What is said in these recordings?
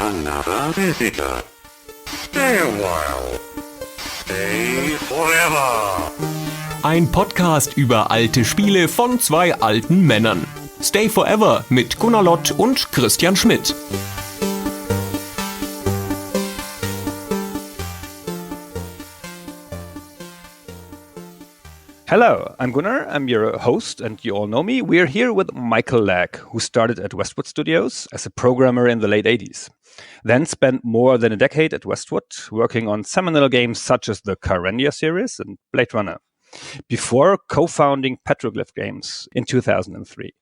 Another visitor. Stay a while. Stay forever. Ein Podcast über alte Spiele von zwei alten Männern. Stay Forever mit Gunnar Lott und Christian Schmidt. Hello, I'm Gunnar, I'm your host, and you all know me. We're here with Michael Legg, who started at Westwood Studios as a programmer in the late 80s. Then spent more than a decade at Westwood, working on seminal games such as the Kyrandia series and Blade Runner, before co-founding Petroglyph Games in 2003.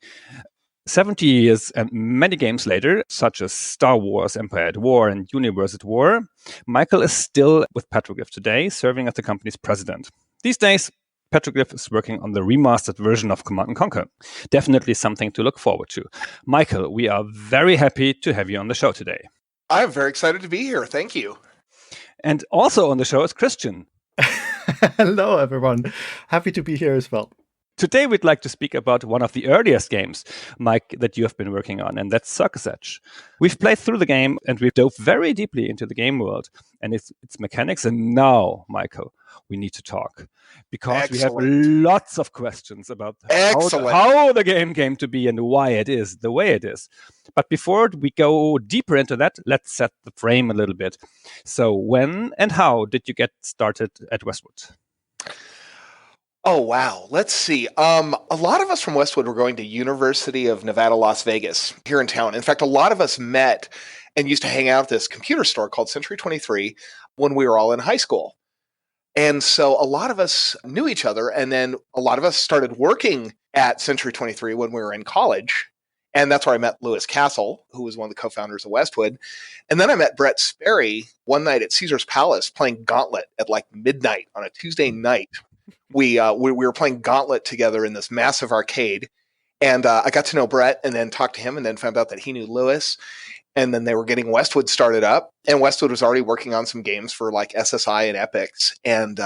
70 years and many games later, such as Star Wars, Empire at War, and Universe at War, Michael is still with Petroglyph today, serving as the company's president. These days, Petroglyph is working on the remastered version of Command & Conquer. Definitely something to look forward to. Michael, we are very happy to have you on the show today. I'm very excited to be here. Thank you. And also on the show is Christian. Hello, everyone. Happy to be here as well. Today, we'd like to speak about one of the earliest games, Mike, that you have been working on, and that's Circus Edge. We've played through the game, and we've dove very deeply into the game world and its mechanics. And now, Michael, we need to talk because we have lots of questions about how the game came to be and why it is the way it is. But before we go deeper into that, let's set the frame a little bit. So when and how did you get started at Westwood? Oh, wow. Let's see. A lot of us from Westwood were going to University of Nevada, Las Vegas here in town. In fact, a lot of us met and used to hang out at this computer store called Century 23 when we were all in high school. And so a lot of us knew each other. And then a lot of us started working at Century 23 when we were in college. And that's where I met Lewis Castle, who was one of the co-founders of Westwood. And then I met Brett Sperry one night at Caesar's Palace playing Gauntlet at like midnight on a Tuesday night. We were playing Gauntlet together in this massive arcade, and I got to know Brett and then talked to him and then found out that he knew Lewis, and then they were getting Westwood started up, and Westwood was already working on some games for like SSI and Epix, and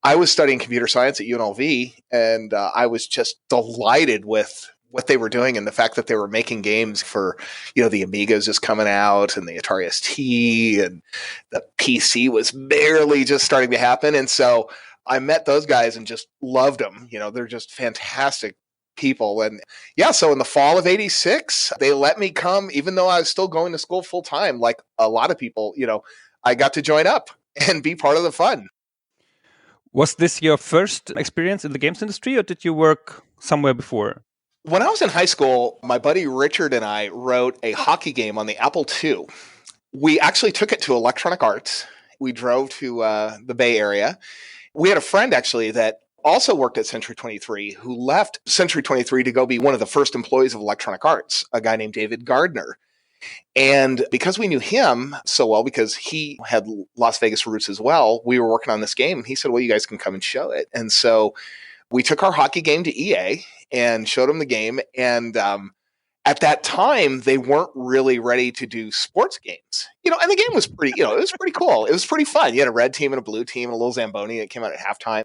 I was studying computer science at UNLV, and I was just delighted with what they were doing and the fact that they were making games for, the Amigas just coming out and the Atari ST, and the PC was barely just starting to happen, and so I met those guys and just loved them. They're just fantastic people. And yeah, so in the fall of 86, they let me come, even though I was still going to school full time, like a lot of people, I got to join up and be part of the fun. Was this your first experience in the games industry, or did you work somewhere before? When I was in high school, my buddy Richard and I wrote a hockey game on the Apple II. We actually took it to Electronic Arts. We drove to the Bay Area. We had a friend, actually, that also worked at Century 23 who left Century 23 to go be one of the first employees of Electronic Arts, a guy named David Gardner. And because we knew him so well, because he had Las Vegas roots as well, we were working on this game. He said, well, you guys can come and show it. And so we took our hockey game to EA and showed him the game. And at that time, they weren't really ready to do sports games, and the game was pretty, it was pretty cool. It was pretty fun. You had a red team and a blue team and a little Zamboni that came out at halftime.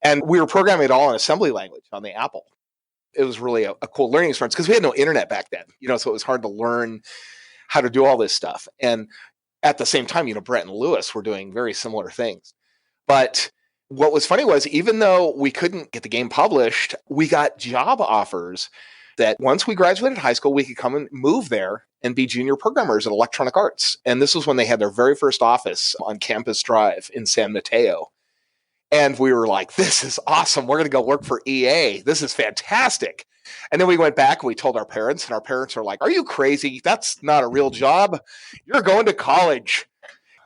And we were programming it all in assembly language on the Apple. It was really a cool learning experience because we had no internet back then, so it was hard to learn how to do all this stuff. And at the same time, Brett and Lewis were doing very similar things. But what was funny was, even though we couldn't get the game published, we got job offers that once we graduated high school, we could come and move there and be junior programmers at Electronic Arts. And this was when they had their very first office on Campus Drive in San Mateo. And we were like, this is awesome. We're going to go work for EA. This is fantastic. And then we went back and we told our parents, and our parents are like, are you crazy? That's not a real job. You're going to college.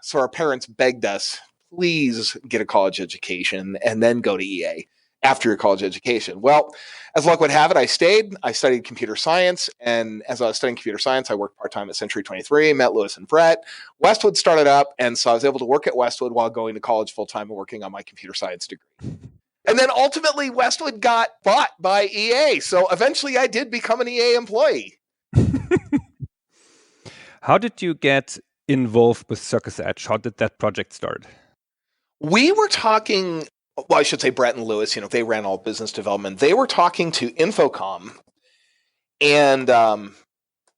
So our parents begged us, please get a college education and then go to EA after your college education. Well, as luck would have it, I stayed. I studied computer science. And as I was studying computer science, I worked part-time at Century 23, met Lewis and Brett. Westwood started up. And so I was able to work at Westwood while going to college full-time and working on my computer science degree. And then ultimately, Westwood got bought by EA. So eventually I did become an EA employee. How did you get involved with Circus Edge? How did that project start? We were talking... Well, I should say Brett and Lewis, they ran all business development. They were talking to Infocom, and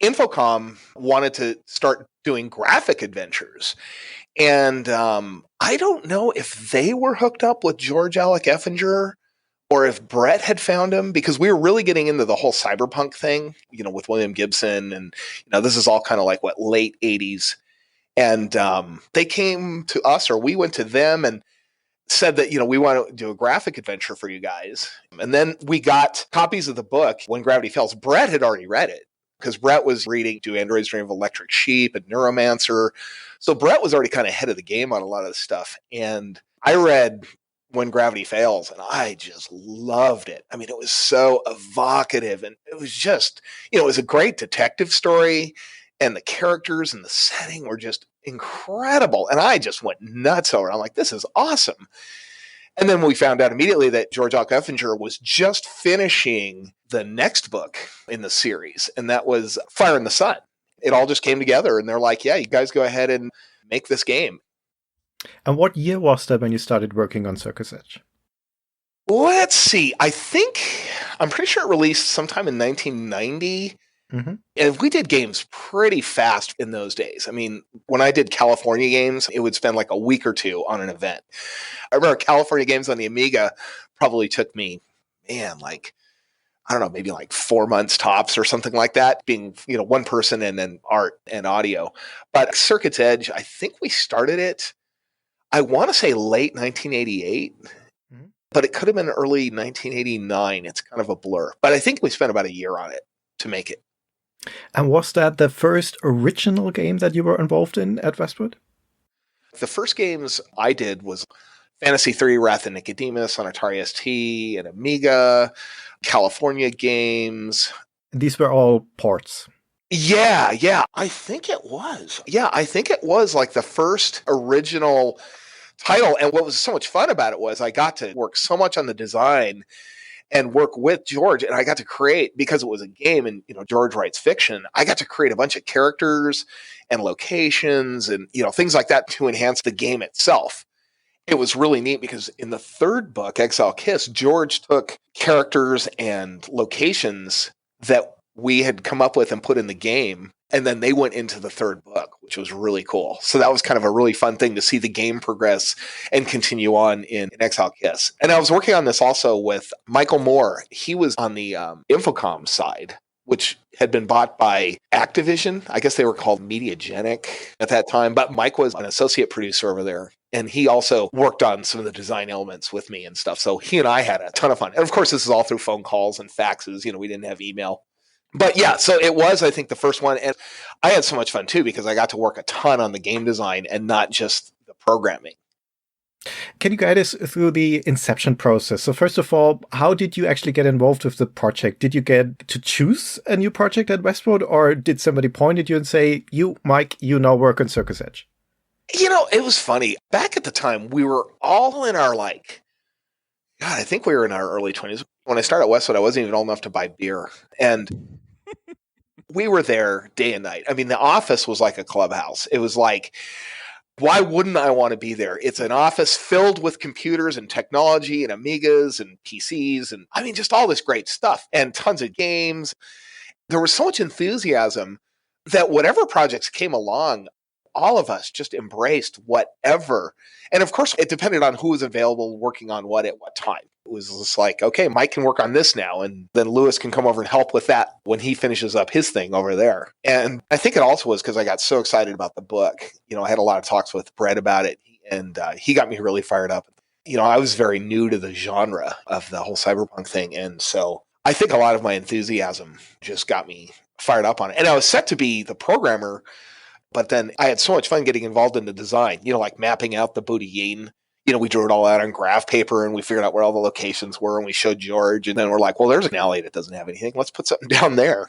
Infocom wanted to start doing graphic adventures. And I don't know if they were hooked up with George Alec Effinger or if Brett had found him, because we were really getting into the whole cyberpunk thing, with William Gibson. And, this is all kind of like late 80s. And they came to us, or we went to them and said that, we want to do a graphic adventure for you guys. And then we got copies of the book, When Gravity Falls. Brett had already read it, because Brett was reading Do Androids Dream of Electric Sheep and Neuromancer. So Brett was already kind of ahead of the game on a lot of this stuff. And I read When Gravity Fails, and I just loved it. I mean, it was so evocative, and it was just, it was a great detective story, and the characters and the setting were just incredible. And I just went nuts over it. I'm like, this is awesome. And then we found out immediately that George Alec Effinger was just finishing the next book in the series, and that was Fire in the Sun. It all just came together, and they're like, yeah, you guys go ahead and make this game. And what year was that when you started working on Circus Edge? Let's see. I'm pretty sure it released sometime in 1990. Mm-hmm. And we did games pretty fast in those days. I mean, when I did California games, it would spend like a week or two on an event. I remember California games on the Amiga probably took me, maybe like 4 months tops or something like that, being, one person and then art and audio. But Circuit's Edge, I think we started it, I want to say late 1988, but it could have been early 1989. It's kind of a blur. But I think we spent about a year on it to make it. And was that the first original game that you were involved in at Westwood? The first games I did was Fantasy 3, Wrath of Nicodemus on Atari ST and Amiga, California games. These were all ports. Yeah. I think it was. Yeah, I think it was like the first original title. And what was so much fun about it was I got to work so much on the design and work with George, and I got to create, because it was a game and, George writes fiction, I got to create a bunch of characters and locations and, things like that to enhance the game itself. It was really neat because in the third book, Exile Kiss, George took characters and locations that we had come up with and put in the game, and then they went into the third book, which was really cool. So that was kind of a really fun thing to see the game progress and continue on in Exile Kiss. And I was working on this also with Michael Moore. He was on the Infocom side, which had been bought by Activision. I guess they were called Mediagenic at that time. But Mike was an associate producer over there. And he also worked on some of the design elements with me and stuff. So he and I had a ton of fun. And of course, this is all through phone calls and faxes. We didn't have email. But yeah, so it was, I think, the first one. And I had so much fun, too, because I got to work a ton on the game design and not just the programming. Can you guide us through the inception process? So first of all, how did you actually get involved with the project? Did you get to choose a new project at Westwood, or did somebody point at you and say, Mike, you now work on Circus Edge? It was funny. Back at the time, we were all in our I think we were in our early 20s. When I started at Westwood, I wasn't even old enough to buy beer. And we were there day and night. I mean, the office was like a clubhouse. It was like, why wouldn't I want to be there? It's an office filled with computers and technology and Amigas and PCs and, just all this great stuff and tons of games. There was so much enthusiasm that whatever projects came along, all of us just embraced whatever. And of course, it depended on who was available working on what at what time. It was just like, okay, Mike can work on this now, and then Lewis can come over and help with that when he finishes up his thing over there. And I think it also was because I got so excited about the book. I had a lot of talks with Brett about it, and he got me really fired up. I was very new to the genre of the whole cyberpunk thing, and so I think a lot of my enthusiasm just got me fired up on it. And I was set to be the programmer, but then I had so much fun getting involved in the design, like mapping out the Boden. We drew it all out on graph paper, and we figured out where all the locations were, and we showed George, and then we're like, well, there's an alley that doesn't have anything. Let's put something down there.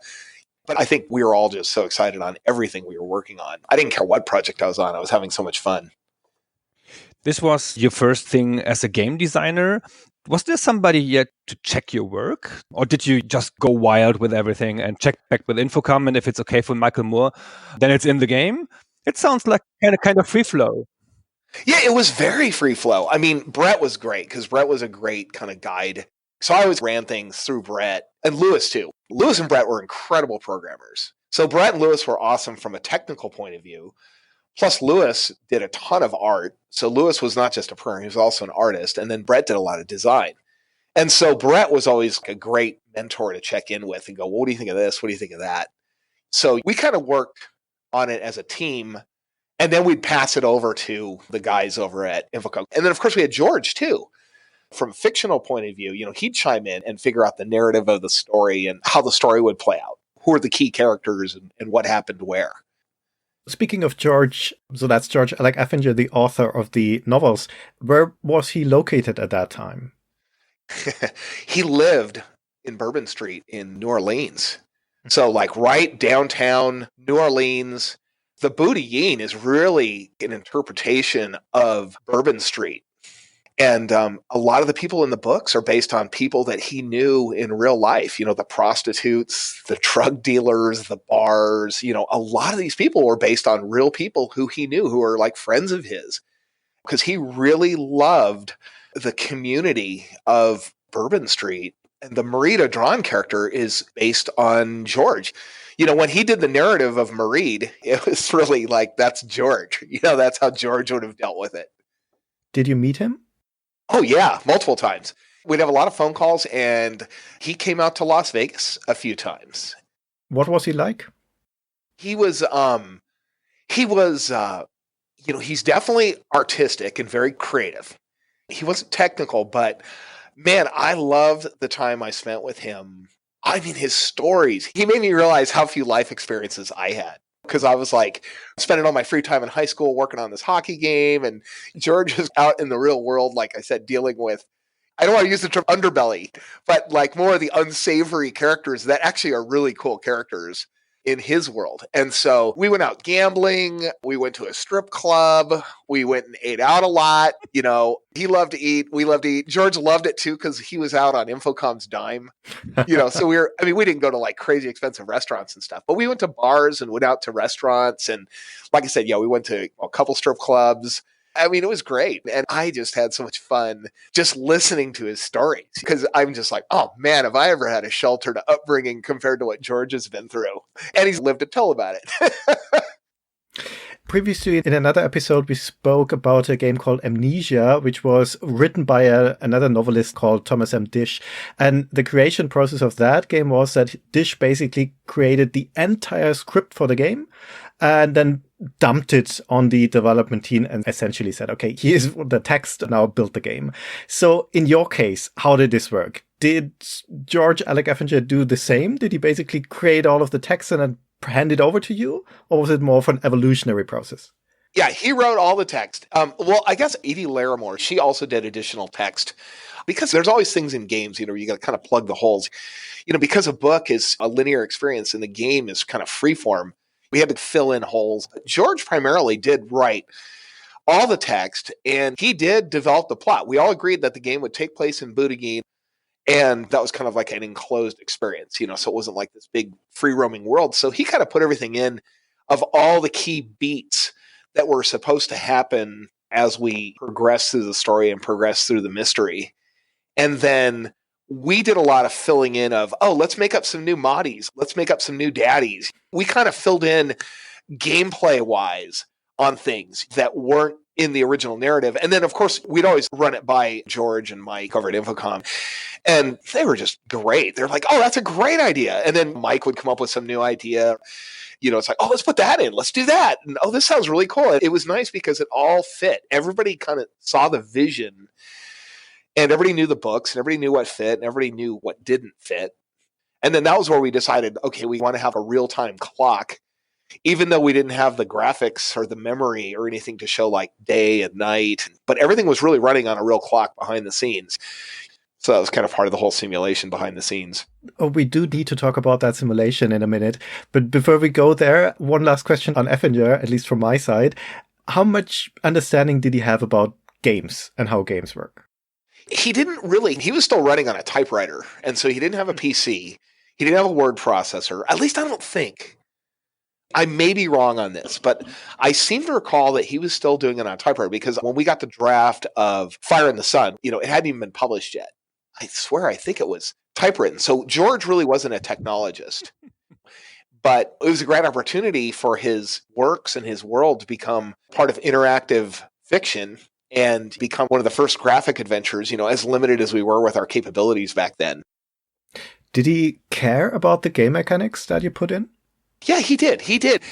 But I think we were all just so excited on everything we were working on. I didn't care what project I was on. I was having so much fun. This was your first thing as a game designer. Was there somebody yet to check your work? Or did you just go wild with everything and check back with Infocom, and if it's okay for Michael Moore, then it's in the game? It sounds like kind of free flow. Yeah, it was very free flow. Brett was great because Brett was a great kind of guide. So I always ran things through Brett and Lewis too. Lewis and Brett were incredible programmers. So Brett and Lewis were awesome from a technical point of view. Plus, Lewis did a ton of art. So Lewis was not just a programmer, he was also an artist. And then Brett did a lot of design. And so Brett was always a great mentor to check in with and go, well, what do you think of this? What do you think of that? So we kind of worked on it as a team. And then we'd pass it over to the guys over at Infocom. And then, of course, we had George, too. From a fictional point of view, he'd chime in and figure out the narrative of the story and how the story would play out. Who are the key characters and what happened where. Speaking of George, so that's George Alec Effinger, the author of the novels. Where was he located at that time? He lived in Bourbon Street in New Orleans. So like right downtown New Orleans. The Boudin is really an interpretation of Bourbon Street. And a lot of the people in the books are based on people that he knew in real life. The prostitutes, the drug dealers, the bars. A lot of these people were based on real people who he knew, who are like friends of his. Because he really loved the community of Bourbon Street. And the Merida Drawn character is based on George. When he did the narrative of Merid, it was really like, that's George. That's how George would have dealt with it. Did you meet him? Oh, yeah, multiple times. We'd have a lot of phone calls, and he came out to Las Vegas a few times. What was he like? He's definitely artistic and very creative. He wasn't technical, but man, I loved the time I spent with him. I mean, his stories, he made me realize how few life experiences I had. Because I was like spending all my free time in high school working on this hockey game. And George is out in the real world, like I said, dealing with, I don't want to use the term underbelly, but like more of the unsavory characters that actually are really cool characters in his world. And so we went out gambling. We went to a strip club. We went and ate out a lot. He loved to eat. We loved to eat. George loved it too because he was out on Infocom's dime. So we didn't go to like crazy expensive restaurants and stuff, but we went to bars and went out to restaurants. And like I said, we went to a couple strip clubs. It was great. And I just had so much fun just listening to his stories because I'm just like, oh man, have I ever had a sheltered upbringing compared to what George has been through? And he's lived to tell about it. Previously, in another episode, we spoke about a game called Amnesia, which was written by another novelist called Thomas M. Dish. And the creation process of that game was that Dish basically created the entire script for the game and then dumped it on the development team and essentially said, okay, here's the text, now build the game. So in your case, how did this work? Did George Alec Effinger do the same? Did he basically create all of the text and then hand it over to you? Or was it more of an evolutionary process? Yeah, he wrote all the text. Well, I guess Edie Larimore, she also did additional text because there's always things in games, you got to kind of plug the holes. Because a book is a linear experience and the game is kind of freeform, we had to fill in holes. George primarily did write all the text, and he did develop the plot. We all agreed that the game would take place in Boudin, and that was kind of like an enclosed experience, so it wasn't like this big free-roaming world. So he kind of put everything in of all the key beats that were supposed to happen as we progress through the story and progress through the mystery. And then we did a lot of filling in of, let's make up some new moddies. Let's make up some new daddies. We kind of filled in gameplay-wise on things that weren't in the original narrative. And then, of course, we'd always run it by George and Mike over at Infocom. And they were just great. They're like, that's a great idea. And then Mike would come up with some new idea. It's like, let's put that in. Let's do that. And, this sounds really cool. It was nice because it all fit. Everybody kind of saw the vision. And everybody knew the books, and everybody knew what fit, and everybody knew what didn't fit. And then that was where we decided, okay, we want to have a real-time clock, even though we didn't have the graphics or the memory or anything to show like day and night. But everything was really running on a real clock behind the scenes. So that was kind of part of the whole simulation behind the scenes. We do need to talk about that simulation in a minute. But before we go there, one last question on Effinger, at least from my side. How much understanding did he have about games and how games work? He didn't really. He was still running on a typewriter. And so he didn't have a PC. He didn't have a word processor. At least I don't think. I may be wrong on this, but I seem to recall that he was still doing it on a typewriter because when we got the draft of Fire in the Sun, it hadn't even been published yet. I swear, I think it was typewritten. So George really wasn't a technologist. But it was a great opportunity for his works and his world to become part of interactive fiction and become one of the first graphic adventures, as limited as we were with our capabilities back then. Did he care about the game mechanics that you put in? Yeah, he did. He did.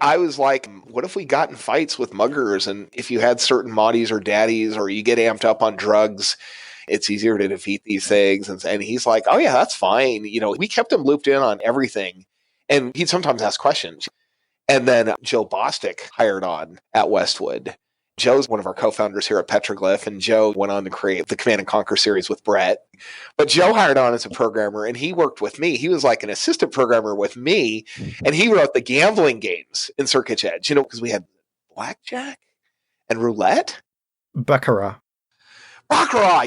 I was like, what if we got in fights with muggers, and if you had certain moddies or daddies or you get amped up on drugs, it's easier to defeat these things. And he's like, oh yeah, that's fine. We kept him looped in on everything. And he'd sometimes ask questions. And then Joe Bostic hired on at Westwood. Joe's one of our co-founders here at Petroglyph, and Joe went on to create the Command & Conquer series with Brett. But Joe hired on as a programmer, and he worked with me. He was like an assistant programmer with me, and he wrote the gambling games in Circuit Edge, because we had blackjack and roulette. Baccarat,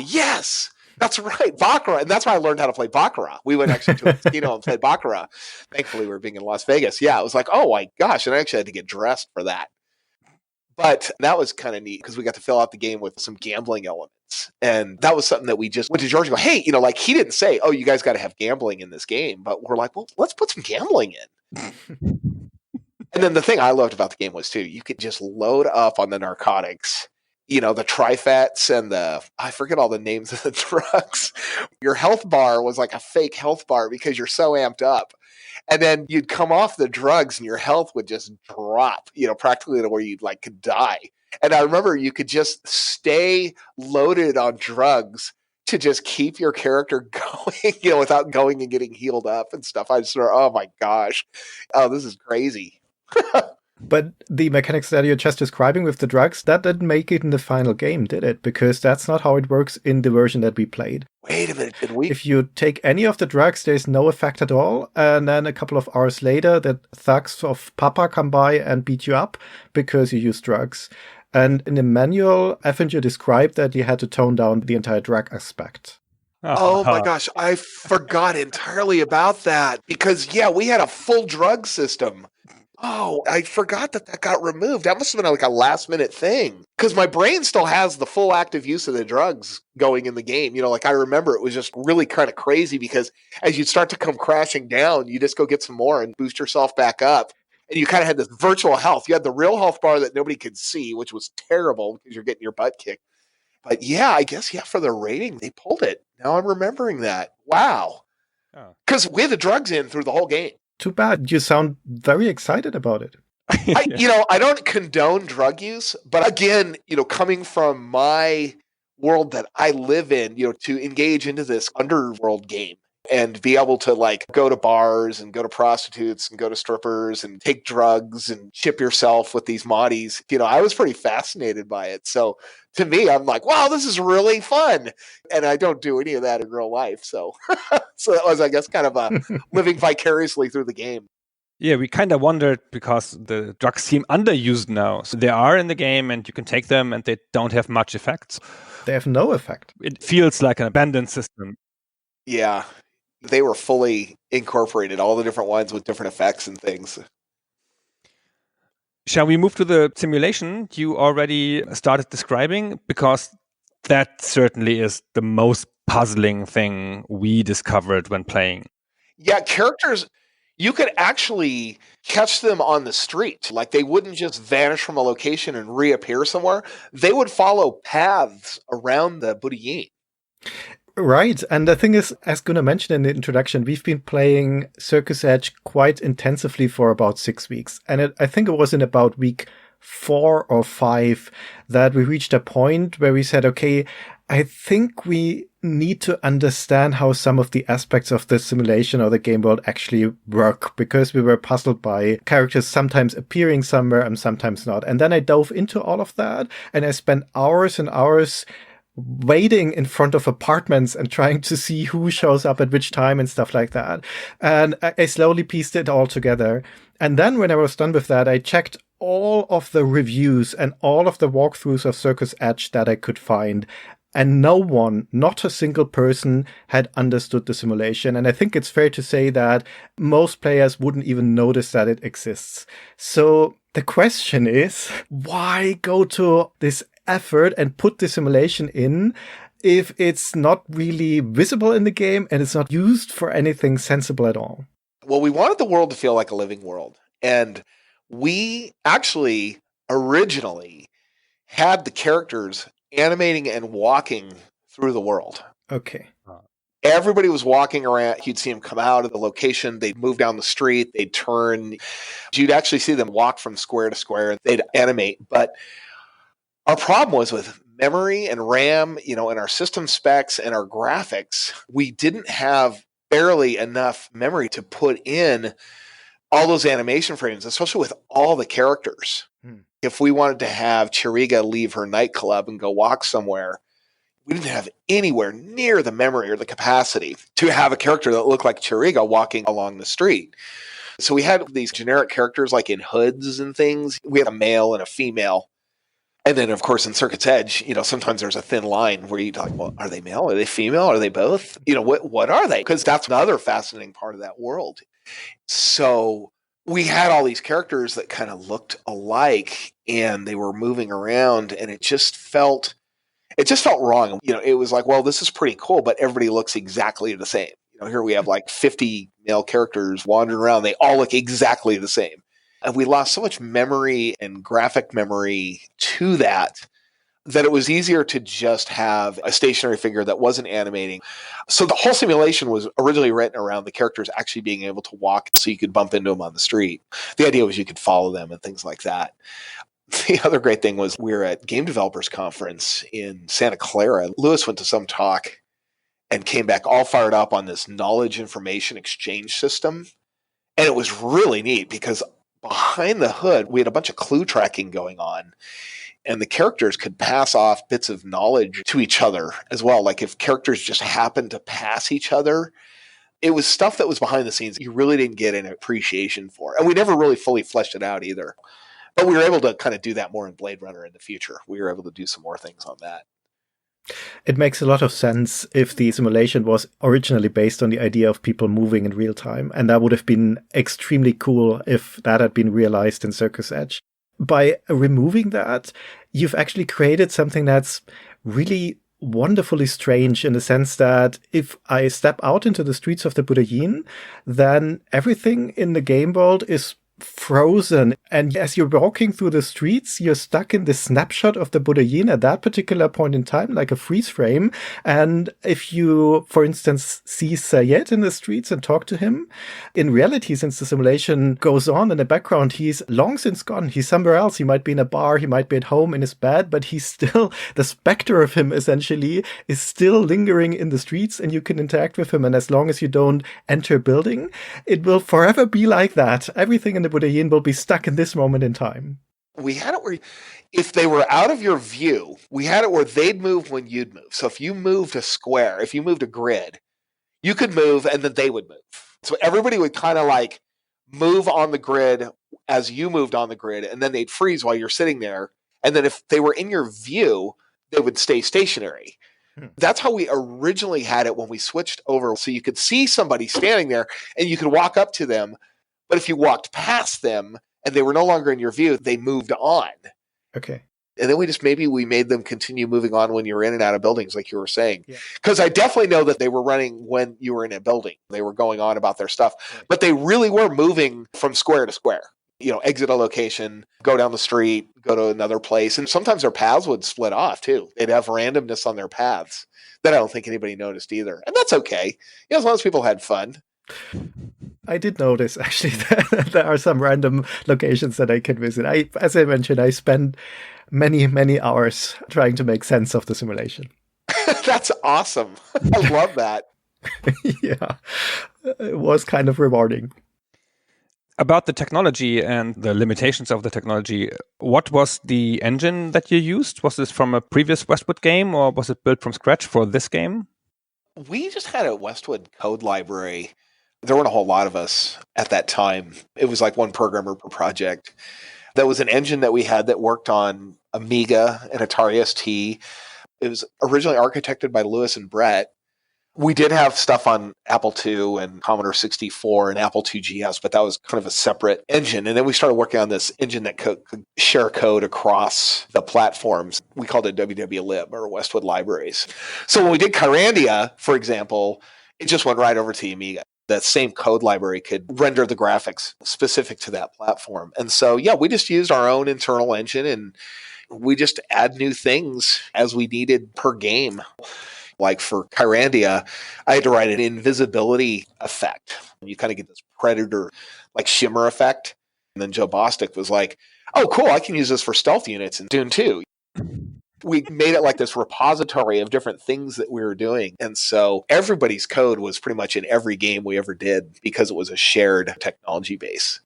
yes! That's right, Baccarat. And that's why I learned how to play Baccarat. We went actually to a casino and played Baccarat. Thankfully, we were being in Las Vegas. Yeah, it was like, oh my gosh, and I actually had to get dressed for that. But that was kind of neat because we got to fill out the game with some gambling elements. And that was something that we just went to George and go, hey, he didn't say, oh, you guys got to have gambling in this game. But we're like, well, let's put some gambling in. And then the thing I loved about the game was, too, you could just load up on the narcotics, the trifets and I forget all the names of the drugs. Your health bar was like a fake health bar because you're so amped up. And then you'd come off the drugs and your health would just drop, practically to where you'd could die. And I remember you could just stay loaded on drugs to just keep your character going, without going and getting healed up and stuff. I just thought, oh my gosh, oh, this is crazy. But the mechanics that you're just describing with the drugs, that didn't make it in the final game, did it? Because that's not how it works in the version that we played. Wait a minute, did we? If you take any of the drugs, there's no effect at all. And then a couple of hours later, the thugs of Papa come by and beat you up because you use drugs. And in the manual, I think you described that you had to tone down the entire drug aspect. Oh my gosh, I forgot entirely about that. Because, we had a full drug system. Oh, I forgot that got removed. That must have been like a last minute thing. Because my brain still has the full active use of the drugs going in the game. I remember it was just really kind of crazy because as you'd start to come crashing down, you just go get some more and boost yourself back up. And you kind of had this virtual health. You had the real health bar that nobody could see, which was terrible because you're getting your butt kicked. But I guess, for the rating, they pulled it. Now I'm remembering that. Wow. Because we had the drugs in through the whole game. Too bad. You sound very excited about it. I don't condone drug use, but again, coming from my world that I live in, to engage into this underworld game and be able to go to bars and go to prostitutes and go to strippers and take drugs and ship yourself with these moddies, I was pretty fascinated by it. So to me, I'm like, wow, this is really fun. And I don't do any of that in real life. So, so that was, I guess, kind of living vicariously through the game. Yeah, we kind of wondered because the drugs seem underused now. So they are in the game and you can take them and they don't have much effects. They have no effect. It feels like an abandoned system. Yeah, they were fully incorporated, all the different ones with different effects and things. Shall we move to the simulation you already started describing? Because that certainly is the most puzzling thing we discovered when playing. Yeah, characters, you could actually catch them on the street. They wouldn't just vanish from a location and reappear somewhere. They would follow paths around the Boudin. Right. And the thing is, as Gunnar mentioned in the introduction, we've been playing Circus Edge quite intensively for about 6 weeks. And I think it was in about week 4 or 5 that we reached a point where we said, okay, I think we need to understand how some of the aspects of the simulation or the game world actually work, because we were puzzled by characters sometimes appearing somewhere and sometimes not. And then I dove into all of that and I spent hours and hours waiting in front of apartments and trying to see who shows up at which time and stuff like that. And I slowly pieced it all together. And then when I was done with that, I checked all of the reviews and all of the walkthroughs of Circus Edge that I could find. And no one, not a single person, had understood the simulation. And I think it's fair to say that most players wouldn't even notice that it exists. So the question is, why go to this effort and put the simulation in if it's not really visible in the game and it's not used for anything sensible at all? Well, we wanted the world to feel like a living world. And we actually originally had the characters animating and walking through the world. Okay. Everybody was walking around. You'd see them come out of the location. They'd move down the street. They'd turn. You'd actually see them walk from square to square. They'd animate. But our problem was with memory and RAM, and our system specs and our graphics, we didn't have barely enough memory to put in all those animation frames, especially with all the characters. If we wanted to have Chiriga leave her nightclub and go walk somewhere, we didn't have anywhere near the memory or the capacity to have a character that looked like Chiriga walking along the street. So we had these generic characters like in hoods and things. We had a male and a female. And then, of course, in Circuit's Edge, sometimes there's a thin line where you're like, well, are they male? Are they female? Are they both? What are they? Because that's another fascinating part of that world. So we had all these characters that kind of looked alike, and they were moving around, and it just felt wrong. It was like, well, this is pretty cool, but everybody looks exactly the same. Here we have like 50 male characters wandering around. They all look exactly the same. And we lost so much memory and graphic memory to that it was easier to just have a stationary figure that wasn't animating. So the whole simulation was originally written around the characters actually being able to walk so you could bump into them on the street. The idea was you could follow them and things like that. The other great thing was we were at Game Developers Conference in Santa Clara. Lewis went to some talk and came back all fired up on this knowledge information exchange system. And it was really neat because behind the hood, we had a bunch of clue tracking going on. And the characters could pass off bits of knowledge to each other as well. Like if characters just happened to pass each other, it was stuff that was behind the scenes you really didn't get an appreciation for. And we never really fully fleshed it out either. But we were able to kind of do that more in Blade Runner in the future. We were able to do some more things on that. It makes a lot of sense if the simulation was originally based on the idea of people moving in real time. And that would have been extremely cool if that had been realized in Circuit's Edge. By removing that, you've actually created something that's really wonderfully strange in the sense that if I step out into the streets of the Budayin, then everything in the game world is frozen. And as you're walking through the streets, you're stuck in this snapshot of the Budayin at that particular point in time, like a freeze frame. And if you, for instance, see Sayed in the streets and talk to him, in reality, since the simulation goes on in the background, he's long since gone. He's somewhere else. He might be in a bar. He might be at home in his bed, but he's still, the specter of him essentially is still lingering in the streets, and you can interact with him. And as long as you don't enter a building, it will forever be like that. Everything in the Budayin will be stuck in this moment in time. We had it where if they were out of your view, we had it where they'd move when you'd move. So if you moved a square, if you moved a grid, you could move and then they would move. So everybody would kind of like move on the grid as you moved on the grid, and then they'd freeze while you're sitting there. And then if they were in your view, they would stay stationary. That's how we originally had it when we switched over. So you could see somebody standing there and you could walk up to them. But if you walked past them and they were no longer in your view, they moved on. Okay. And then we made them continue moving on when you were in and out of buildings, like you were saying. Because I definitely know that they were running when you were in a building. They were going on about their stuff. Right. But they really were moving from square to square. Exit a location, go down the street, go to another place. And sometimes their paths would split off, too. They'd have randomness on their paths that I don't think anybody noticed either. And that's okay. As long as people had fun. I did notice, actually, that there are some random locations that I can visit. As I mentioned, I spent many, many hours trying to make sense of the simulation. That's awesome. I love that. Yeah, it was kind of rewarding. About the technology and the limitations of the technology, what was the engine that you used? Was this from a previous Westwood game, or was it built from scratch for this game? We just had a Westwood code library. There weren't a whole lot of us at that time. It was like one programmer per project. That was an engine that we had that worked on Amiga and Atari ST. It was originally architected by Lewis and Brett. We did have stuff on Apple II and Commodore 64 and Apple II GS, but that was kind of a separate engine. And then we started working on this engine that could share code across the platforms. We called it WWLib, or Westwood Libraries. So when we did Kyrandia, for example, it just went right over to Amiga. that same code library could render the graphics specific to that platform. And so, yeah, we just used our own internal engine and we just add new things as we needed per game. Like for Kyrandia, I had to write an invisibility effect. You kind of get this predator, like shimmer effect. And then Joe Bostic was like, oh, cool, I can use this for stealth units in Dune 2. We made it like this repository of different things that we were doing. And so everybody's code was pretty much in every game we ever did because it was a shared technology base.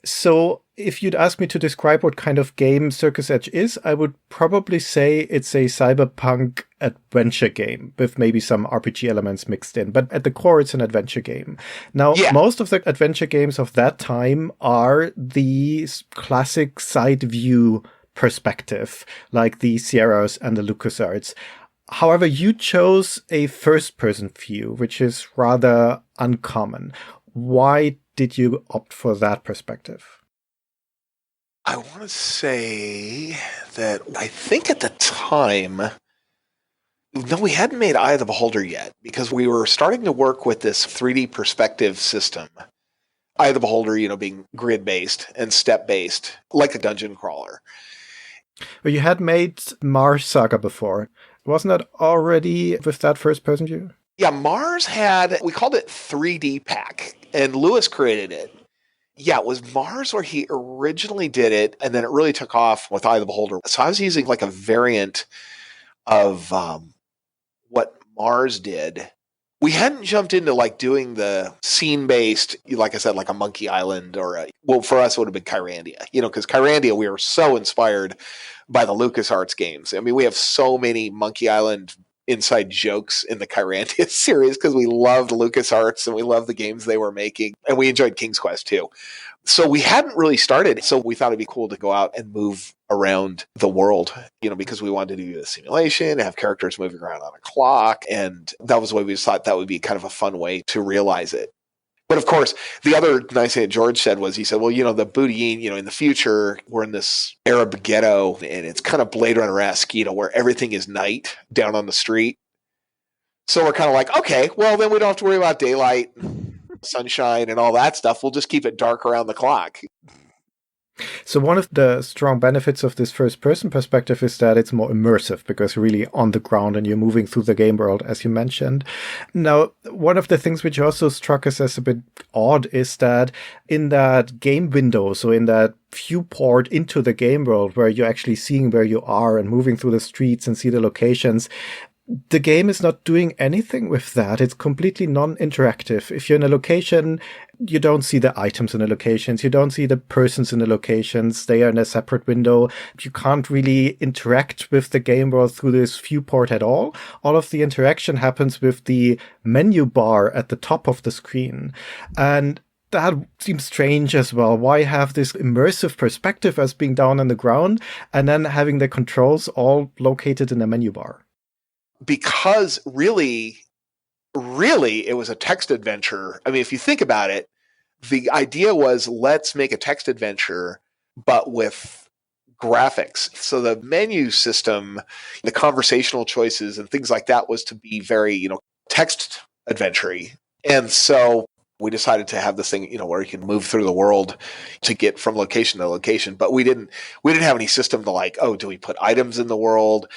So if you'd ask me to describe what kind of game Circus Edge is, I would probably say it's a cyberpunk adventure game with maybe some RPG elements mixed in. But at the core, it's an adventure game. Now, most of the adventure games of that time are the classic side view perspective, like the Sierras and the LucasArts. However, you chose a first-person view, which is rather uncommon. Why did you opt for that perspective? I want to say that I think at the time, no, we hadn't made Eye of the Beholder yet because we were starting to work with this 3D perspective system. Eye of the Beholder, being grid-based and step-based, like a dungeon crawler. Well, you had made Mars Saga before. Wasn't that already with that first-person view? Yeah, Mars we called it 3D Pack, and Lewis created it. Yeah, it was Mars where he originally did it, and then it really took off with Eye of the Beholder. So I was using like a variant of what Mars did. We hadn't jumped into like doing the scene-based, like I said, like a Monkey Island for us it would have been Kyrandia, because Kyrandia, we were so inspired by the LucasArts games. I mean, we have so many Monkey Island inside jokes in the Kyrandia series because we loved LucasArts and we loved the games they were making. And we enjoyed King's Quest too. So we hadn't really started. So we thought it'd be cool to go out and move around the world, because we wanted to do a simulation, have characters moving around on a clock. And that was the way we just thought that would be kind of a fun way to realize it. But of course, the other nice thing that George said was, he said, well, the Boudin, in the future, we're in this Arab ghetto and it's kind of Blade Runner-esque, where everything is night down on the street. So we're kind of like, okay, well, then we don't have to worry about daylight, sunshine and all that stuff. We'll just keep it dark around the clock. So one of the strong benefits of this first-person perspective is that it's more immersive because you're really on the ground and you're moving through the game world, as you mentioned. Now, one of the things which also struck us as a bit odd is that in that game window, so in that viewport into the game world where you're actually seeing where you are and moving through the streets and see the locations, the game is not doing anything with that. It's completely non-interactive. If you're in a location, you don't see the items in the locations. You don't see the persons in the locations. They are in a separate window. You can't really interact with the game world through this viewport at all. All of the interaction happens with the menu bar at the top of the screen. And that seems strange as well. Why have this immersive perspective as being down on the ground and then having the controls all located in a menu bar? Because really, it was a text adventure. I mean, if you think about it, the idea was let's make a text adventure, but with graphics. So the menu system, the conversational choices and things like that was to be very, text adventure-y. And so we decided to have this thing, where you can move through the world to get from location to location. But we didn't have any system to like, oh, do we put items in the world?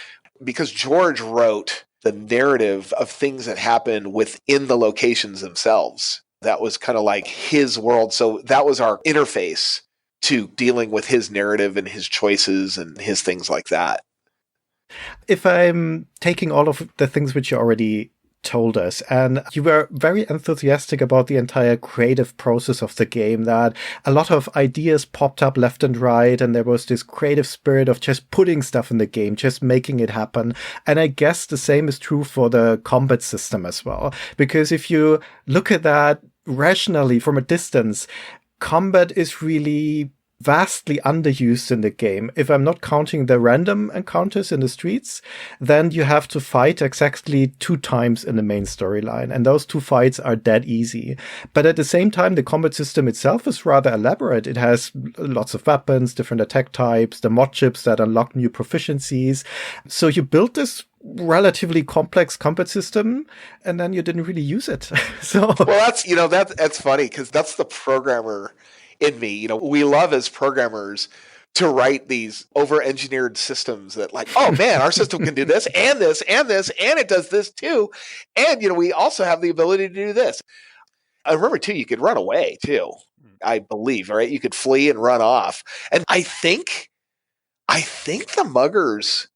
Because George wrote the narrative of things that happen within the locations themselves. That was kind of like his world. So that was our interface to dealing with his narrative and his choices and his things like that. If I'm taking all of the things which you already told us, and you were very enthusiastic about the entire creative process of the game, that a lot of ideas popped up left and right, and there was this creative spirit of just putting stuff in the game, just making it happen. And I guess the same is true for the combat system as well, because if you look at that rationally from a distance, combat is really vastly underused in the game. If I'm not counting the random encounters in the streets, then you have to fight exactly 2 times in the main storyline, and those 2 fights are dead easy. But at the same time, the combat system itself is rather elaborate. It has lots of weapons, different attack types, the mod chips that unlock new proficiencies. So you build this relatively complex combat system, and then you didn't really use it. So well, that's funny because that's the programmer in me. We love as programmers to write these over-engineered systems that like, oh man, our system can do this and this and this, and it does this too. And, we also have the ability to do this. I remember too, you could run away too, I believe, right? You could flee and run off. And I think the muggers,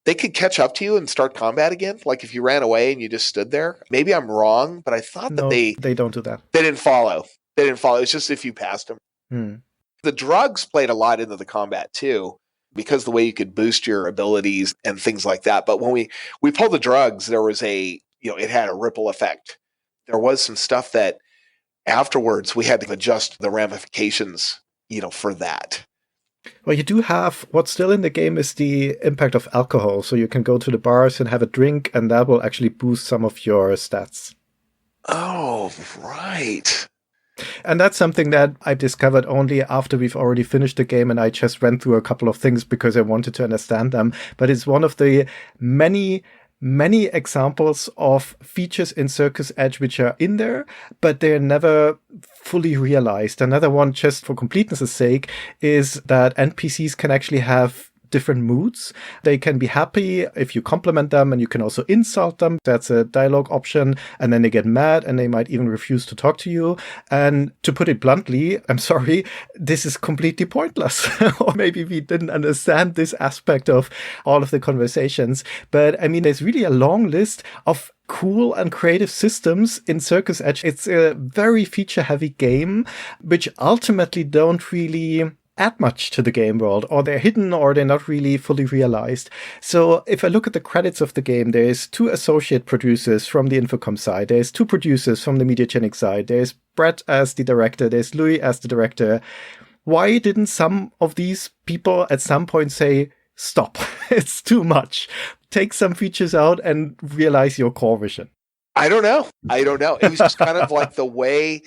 they could catch up to you and start combat again. Like if you ran away and you just stood there. Maybe I'm wrong, but I thought that they don't do that. They didn't follow. It's just if you passed them. Hmm. The drugs played a lot into the combat too, because the way you could boost your abilities and things like that. But when we pulled the drugs, there was it had a ripple effect. There was some stuff that afterwards we had to adjust the ramifications, for that. Well, you do have what's still in the game is the impact of alcohol. So you can go to the bars and have a drink, and that will actually boost some of your stats. Oh, right. And that's something that I discovered only after we've already finished the game, and I just ran through a couple of things because I wanted to understand them. But it's one of the many examples of features in Circus Edge which are in there, but they're never fully realized. Another one, just for completeness' sake, is that NPCs can actually have different moods. They can be happy if you compliment them, and you can also insult them. That's a dialogue option. And then they get mad, and they might even refuse to talk to you. And to put it bluntly, I'm sorry, this is completely pointless. Or maybe we didn't understand this aspect of all of the conversations. But I mean, there's really a long list of cool and creative systems in Circus Edge. It's a very feature-heavy game, which ultimately don't really add much to the game world, or they're hidden, or they're not really fully realized. So if I look at the credits of the game, there's 2 associate producers from the Infocom side, there's 2 producers from the Mediagenic side, there's Brett as the director, there's Louis as the director. Why didn't some of these people at some point say, stop, it's too much, take some features out and realize your core vision? I don't know. It was just kind of like the way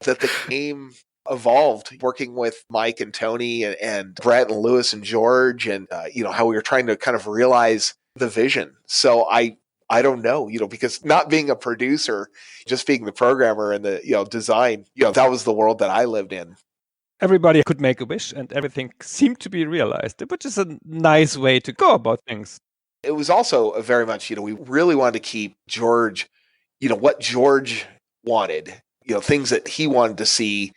that the game evolved, working with Mike and Tony and Brett and Lewis and George, and how we were trying to kind of realize the vision. So I don't know, because not being a producer, just being the programmer and the design, that was the world that I lived in. Everybody could make a wish, and everything seemed to be realized, which is a nice way to go about things. It was also a very much, we really wanted to keep George, what George wanted, things that he wanted to see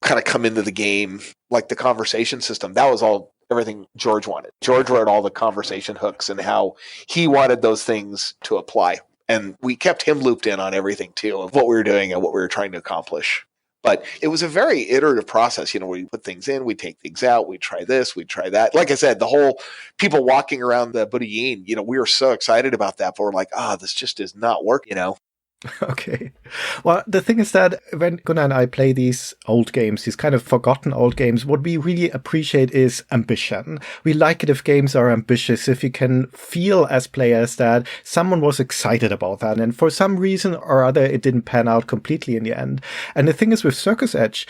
kind of come into the game, like the conversation system. That was everything George wanted. George wrote all the conversation hooks and how he wanted those things to apply. And we kept him looped in on everything too, of what we were doing and what we were trying to accomplish. But it was a very iterative process. We put things in, we take things out, we try this, we try that. Like I said, the whole people walking around the Budayin, we were so excited about that, but we're like, this just does not work, Okay. Well, the thing is that when Gunnar and I play these old games, these kind of forgotten old games, what we really appreciate is ambition. We like it if games are ambitious, if you can feel as players that someone was excited about that. And for some reason or other, it didn't pan out completely in the end. And the thing is with Circus Edge,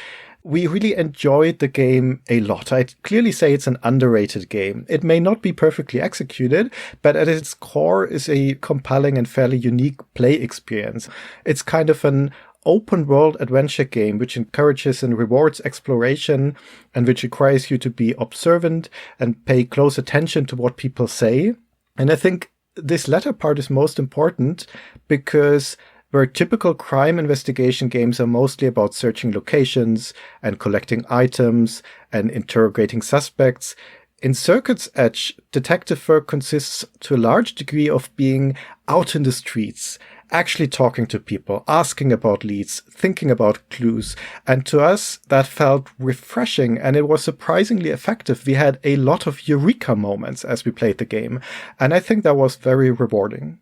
we really enjoyed the game a lot. I'd clearly say it's an underrated game. It may not be perfectly executed, but at its core is a compelling and fairly unique play experience. It's kind of an open world adventure game which encourages and rewards exploration and which requires you to be observant and pay close attention to what people say. And I think this latter part is most important because where typical crime investigation games are mostly about searching locations and collecting items and interrogating suspects, in Circuit's Edge, detective work consists to a large degree of being out in the streets, actually talking to people, asking about leads, thinking about clues. And to us, that felt refreshing, and it was surprisingly effective. We had a lot of eureka moments as we played the game, and I think that was very rewarding.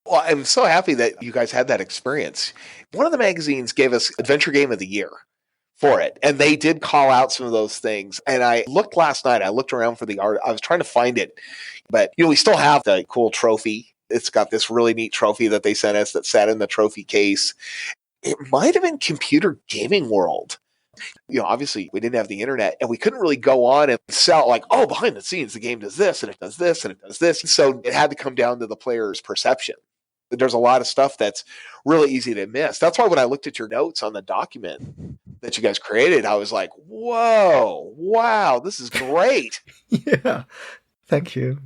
Well, I'm so happy that you guys had that experience. One of the magazines gave us Adventure Game of the Year for it, and they did call out some of those things. And I looked last night, I looked around for the art. I was trying to find it, but we still have the cool trophy. It's got this really neat trophy that they sent us that sat in the trophy case. It might have been Computer Gaming World Obviously we didn't have the internet and we couldn't really go on and sell like, oh, behind the scenes, the game does this and it does this and it does this. So it had to come down to the player's perception. There's a lot of stuff that's really easy to miss. That's why when I looked at your notes on the document that you guys created, I was like, whoa, wow, this is great. Yeah, thank you.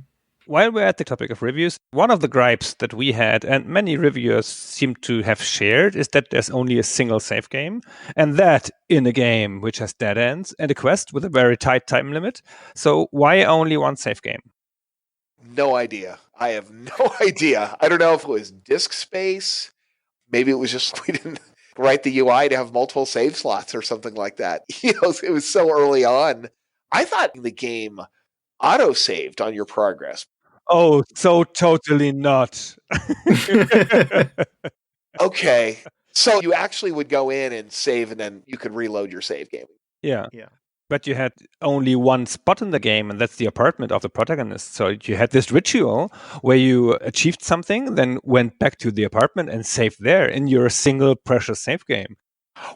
While we're at the topic of reviews, one of the gripes that we had, and many reviewers seem to have shared, is that there's only a single save game, and that in a game which has dead ends and a quest with a very tight time limit. So why only one save game? No idea. I have no idea. I don't know if it was disk space. Maybe it was just we didn't write the UI to have multiple save slots or something like that. It was so early on. I thought the game auto-saved on your progress. Oh, so totally not. Okay. So you actually would go in and save and then you could reload your save game. Yeah. Yeah. But you had only one spot in the game, and that's the apartment of the protagonist. So you had this ritual where you achieved something, then went back to the apartment and saved there in your single precious save game.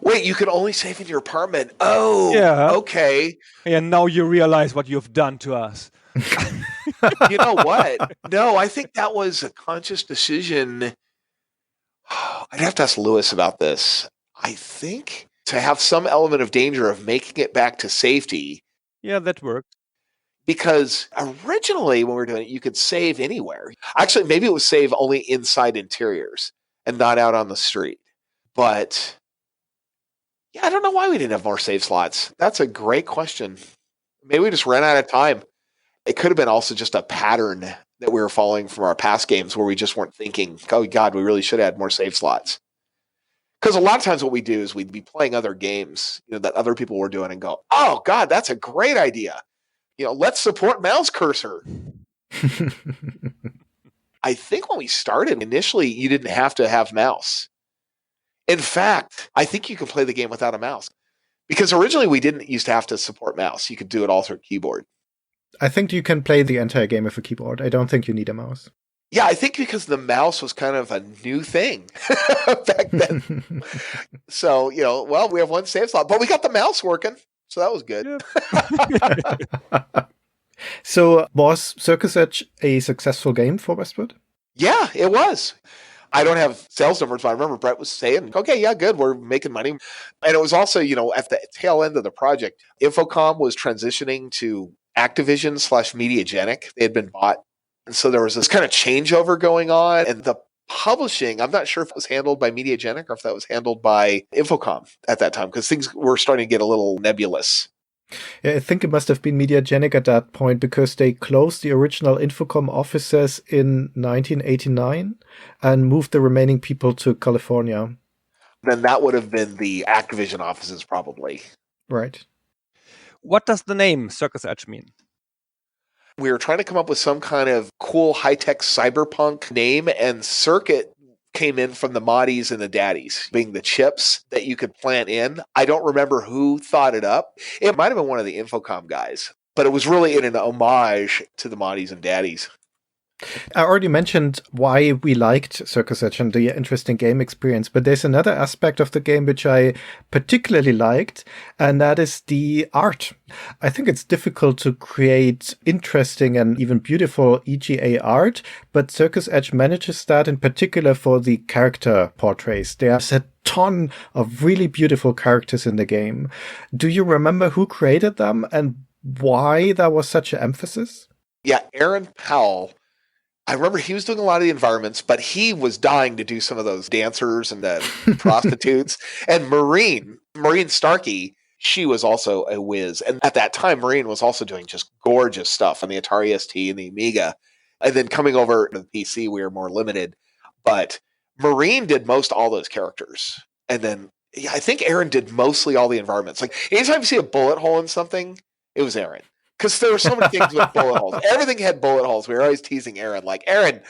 Wait, you could only save in your apartment? Oh, yeah. Okay. And now you realize what you've done to us. You know what? No, I think that was a conscious decision. I'd have to ask Lewis about this. I think to have some element of danger of making it back to safety. Yeah, that worked. Because originally when we were doing it, you could save anywhere. Actually, maybe it was save only inside interiors and not out on the street. But yeah, I don't know why we didn't have more save slots. That's a great question. Maybe we just ran out of time. It could have been also just a pattern that we were following from our past games where we just weren't thinking, oh, God, we really should add more save slots. Because a lot of times what we do is we'd be playing other games that other people were doing and go, oh, God, that's a great idea. Let's support mouse cursor. I think when we started, initially, you didn't have to have mouse. In fact, I think you could play the game without a mouse. Because originally we didn't used to have to support mouse. You could do it all through keyboard. I think you can play the entire game with a keyboard. I don't think you need a mouse. Yeah, I think because the mouse was kind of a new thing back then. So, we have one save slot, but we got the mouse working. So that was good. So was Circus Edge a successful game for Westwood? Yeah, it was. I don't have sales numbers, but I remember Brett was saying, okay, yeah, good. We're making money. And it was also, at the tail end of the project, Infocom was transitioning to Activision/Mediagenic. They had been bought. And so there was this kind of changeover going on. And the publishing, I'm not sure if it was handled by Mediagenic or if that was handled by Infocom at that time, because things were starting to get a little nebulous. Yeah, I think it must have been Mediagenic at that point because they closed the original Infocom offices in 1989 and moved the remaining people to California. Then that would have been the Activision offices probably. Right. What does the name Circus Edge mean? We were trying to come up with some kind of cool high-tech cyberpunk name, and Circuit came in from the Moddies and the Daddies, being the chips that you could plant in. I don't remember who thought it up. It might have been one of the Infocom guys, but it was really in an homage to the Moddies and Daddies. I already mentioned why we liked Circus Edge and the interesting game experience, but there's another aspect of the game which I particularly liked, and that is the art. I think it's difficult to create interesting and even beautiful EGA art, but Circus Edge manages that in particular for the character portraits. There's a ton of really beautiful characters in the game. Do you remember who created them and why there was such an emphasis? Yeah, Aaron Powell. I remember he was doing a lot of the environments, but he was dying to do some of those dancers and the prostitutes. And Maureen Starkey, she was also a whiz. And at that time, Maureen was also doing just gorgeous stuff on the Atari ST and the Amiga. And then coming over to the PC, we were more limited. But Maureen did most all those characters. And then I think Aaron did mostly all the environments. Like anytime you see a bullet hole in something, it was Aaron. Because there were so many things with bullet holes. Everything had bullet holes. We were always teasing Aaron, like, Aaron,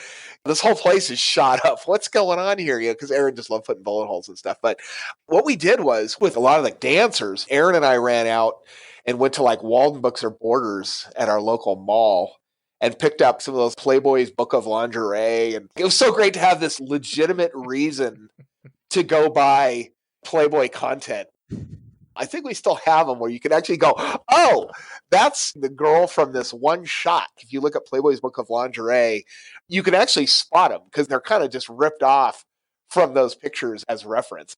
this whole place is shot up. What's going on here? Because Aaron just loved putting bullet holes and stuff. But what we did was, with a lot of the dancers, Aaron and I ran out and went to like Walden Books or Borders at our local mall and picked up some of those Playboy's Book of Lingerie. And it was so great to have this legitimate reason to go buy Playboy content. I think we still have them where you can actually go, oh, that's the girl from this one shot. If you look at Playboy's Book of Lingerie, you can actually spot them because they're kind of just ripped off from those pictures as reference.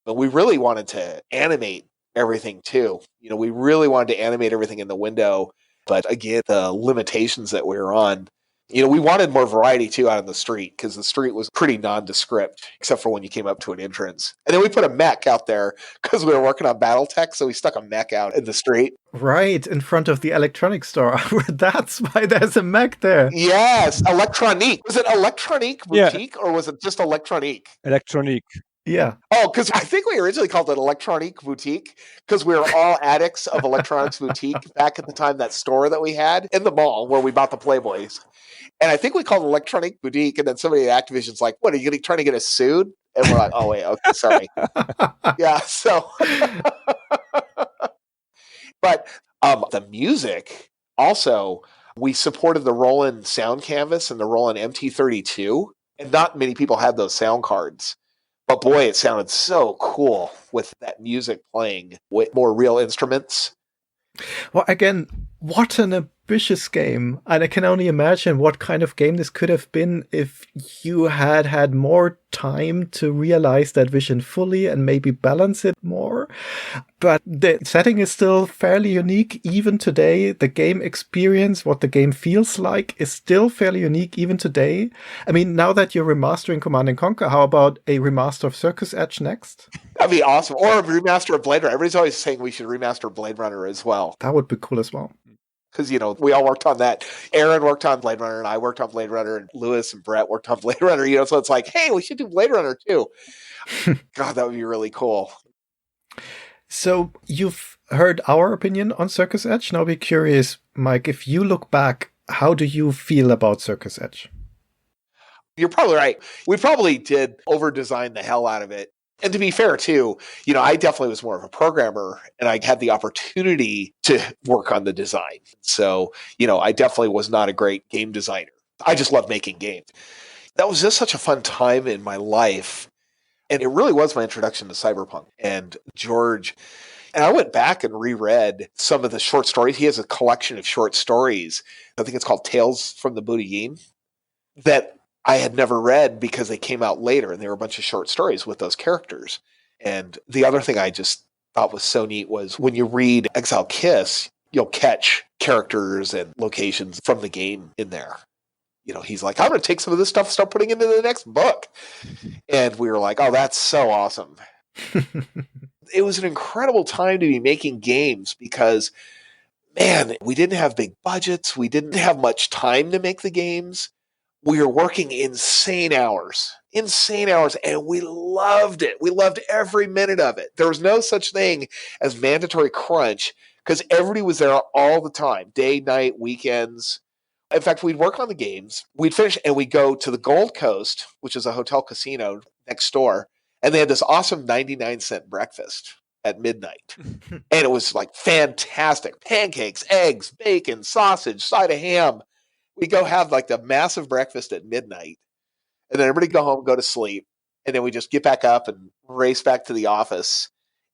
But we really wanted to animate everything too. We really wanted to animate everything in the window. But again, the limitations that we were on, we wanted more variety too out on the street because the street was pretty nondescript, except for when you came up to an entrance. And then we put a mech out there because we were working on Battletech. So we stuck a mech out in the street. Right, in front of the electronics store. That's why there's a mech there. Yes, Electronique. Was it Electronique Boutique or was it just Electronique? Electronique. Yeah. Oh, because I think we originally called it Electronique Boutique because we were all addicts of Electronics Boutique back at the time, that store that we had in the mall where we bought the Playboys. And I think we called it Electronique Boutique, and then somebody at Activision's like, what, are you trying to get us sued? And we're like, oh, wait, okay, sorry. Yeah, so. But the music, also, we supported the Roland Sound Canvas and the Roland MT32, and not many people had those sound cards. But boy, it sounded so cool with that music playing with more real instruments. Well, again, what an ambitious game. And I can only imagine what kind of game this could have been if you had had more time to realize that vision fully and maybe balance it more. But the setting is still fairly unique even today. The game experience, what the game feels like, is still fairly unique even today. I mean, now that you're remastering Command & Conquer, how about a remaster of Circus Edge next? That'd be awesome. Or a remaster of Blade Runner. Everybody's always saying we should remaster Blade Runner as well. That would be cool as well. Because, we all worked on that. Aaron worked on Blade Runner, and I worked on Blade Runner, and Lewis and Brett worked on Blade Runner, so it's like, hey, we should do Blade Runner too. God, that would be really cool. So you've heard our opinion on Circus Edge. Now I'll be curious, Mike, if you look back, how do you feel about Circus Edge? You're probably right. We probably did over-design the hell out of it. And to be fair, too, I definitely was more of a programmer, and I had the opportunity to work on the design. So, I definitely was not a great game designer. I just loved making games. That was just such a fun time in my life. And it really was my introduction to cyberpunk and George. And I went back and reread some of the short stories. He has a collection of short stories. I think it's called Tales from the Boudin that I had never read because they came out later, and they were a bunch of short stories with those characters. And the other thing I just thought was so neat was when you read Exile Kiss, you'll catch characters and locations from the game in there. He's like, I'm going to take some of this stuff and start putting into the next book. And we were like, oh, that's so awesome. It was an incredible time to be making games because, man, we didn't have big budgets. We didn't have much time to make the games. We were working insane hours, and we loved it. We loved every minute of it. There was no such thing as mandatory crunch because everybody was there all the time, day, night, weekends. In fact, we'd work on the games, we'd finish, and we'd go to the Gold Coast, which is a hotel casino next door, and they had this awesome 99-cent breakfast at midnight. And it was like fantastic. Pancakes, eggs, bacon, sausage, side of ham. We go have like the massive breakfast at midnight, and then everybody go home, go to sleep, and then we just get back up and race back to the office.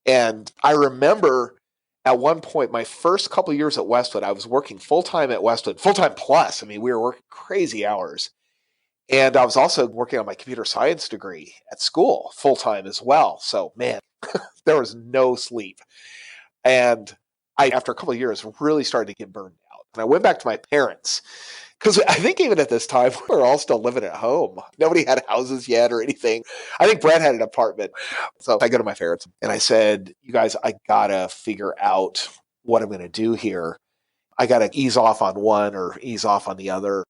And I remember at one point, my first couple of years at Westwood, I was working full-time at Westwood, full-time plus. I mean, we were working crazy hours. And I was also working on my computer science degree at school full-time as well. So, man, there was no sleep. And I, after a couple of years, really started to get burned out. And I went back to my parents. Because I think even at this time, we were all still living at home. Nobody had houses yet or anything. I think Brad had an apartment. So I go to my parents and I said, you guys, I got to figure out what I'm going to do here. I got to ease off on one or ease off on the other.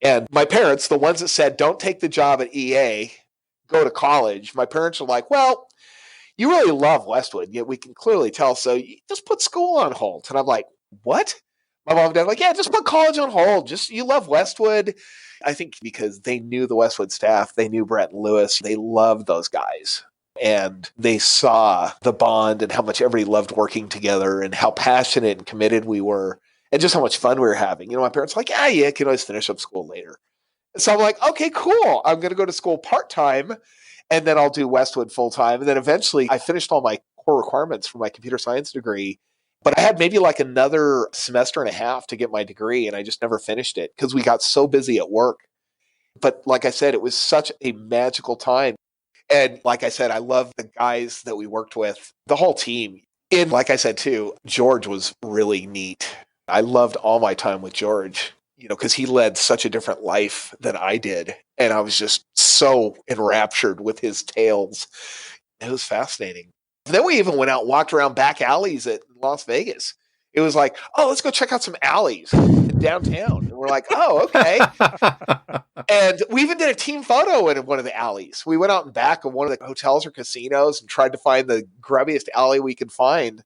And my parents, the ones that said, don't take the job at EA, go to college. My parents are like, well, you really love Westwood. Yet we can clearly tell. So you just put school on hold. And I'm like, what? My mom and dad were like, yeah, just put college on hold. Just, you love Westwood. I think because they knew the Westwood staff, they knew Brett and Lewis, they loved those guys. And they saw the bond and how much everybody loved working together and how passionate and committed we were and just how much fun we were having. My parents were like, yeah, you can always finish up school later. And so I'm like, okay, cool. I'm going to go to school part-time and then I'll do Westwood full-time. And then eventually I finished all my core requirements for my computer science degree. But I had maybe like another semester and a half to get my degree, and I just never finished it because we got so busy at work. But like I said, it was such a magical time. And like I said, I love the guys that we worked with, the whole team. And like I said, too, George was really neat. I loved all my time with George, because he led such a different life than I did. And I was just so enraptured with his tales. It was fascinating. Then we even went out and walked around back alleys at Las Vegas. It was like, oh, let's go check out some alleys downtown. And we're like, oh, okay. And we even did a team photo in one of the alleys. We went out and back of one of the hotels or casinos and tried to find the grubbiest alley we could find.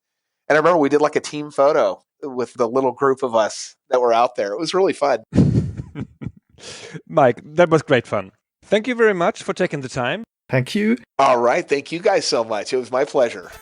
And I remember we did like a team photo with the little group of us that were out there. It was really fun. Mike, that was great fun. Thank you very much for taking the time. Thank you. All right. Thank you guys so much. It was my pleasure.